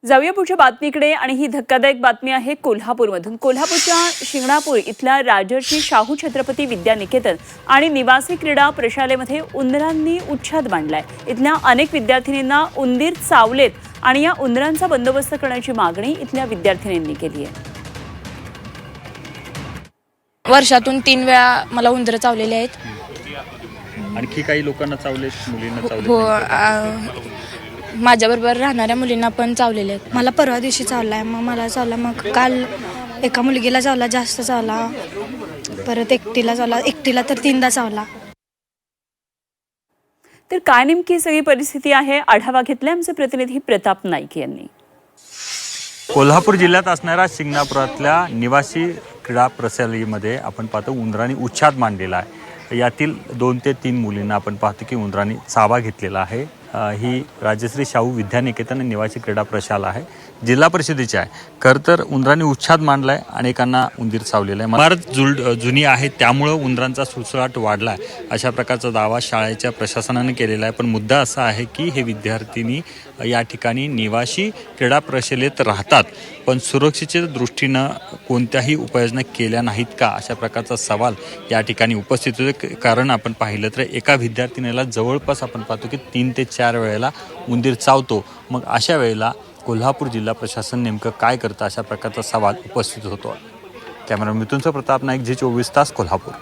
जाऊया पुढच्या बातमीकडे आणि ही धक्कादायक बातमी आहे कोल्हापूरमधून। कोल्हापूरच्या शिंगणापूर इथल्या राजर्षी शाहू छत्रपती विद्यानिकेतन आणि निवासी क्रीडा प्रशालेमध्ये उंदरांनी उच्छाद मांडलाय। इथल्या अनेक विद्यार्थिनींना उंदीर चावलेत आणि या उंदरांचा बंदोबस्त करण्याची मागणी इथल्या विद्यार्थिनींनी केली आहे। वर्षातून 3 वेळा मला उंदर चावलेले आहेत। आणखी काही लोकांना चावलेत, मुलींना चावलेत? हो, माझ्याबरोबर राहणाऱ्या मुलींना पण चावलेले आहेत। मला परवा दिवशी चावलाय, मग मला चावला, मग काल एका मुलगीला चावला, जास्त चावला, परत एकटीला चावला, एकटीला तर 3दा चावला। तर काय नेमकी सगळी परिस्थिती आहे, आढावा घेतलाय आमचे प्रतिनिधी प्रताप नाईक यांनी। कोल्हापूर जिल्ह्यात असणाऱ्या शिंगणापुरातल्या निवासी क्रीडा प्रशालेमध्ये आपण पाहतो उंदरांनी उच्छाद मांडलेला आहे। यातील 2 ते 3 मुलींना आपण पाहतो की उंदरांनी चावा घेतलेला आहे। ही राजश्री शाहू विद्यानिकेतन निवासी क्रीडा प्रशाला आहे, जिल्हा परिषदेची आहे। खरं तर उंदरांनी उच्छाद मांडलाय, अनेकांना उंदीर चावलेला आहे। इमारत जुनी आहे, त्यामुळे उंदरांचा सुळसुळाट वाढला अशा प्रकारचा दावा शाळेच्या प्रशासनाने केलेला आहे। पण मुद्दा असा आहे की हे विद्यार्थिनी या ठिकाणी निवासी क्रीडा प्रशालेत राहतात, पण सुरक्षेच्या दृष्टीनं कोणत्याही उपाययोजना केल्या नाहीत का, अशा प्रकारचा सवाल या ठिकाणी उपस्थित होते। कारण आपण पाहिलं तर एका विद्यार्थिनीला जवळपास आपण पाहतो की 3 ते 4 वेळेला उंदीर चावतो। मग अशा वेळेला कोल्हापूर जिल्हा प्रशासन नेमकं काय करतं, अशा प्रकारचा सवाल उपस्थित होतो। कॅमेरा मिथुन प्रताप नाईक, G24 तास, कोल्हापूर।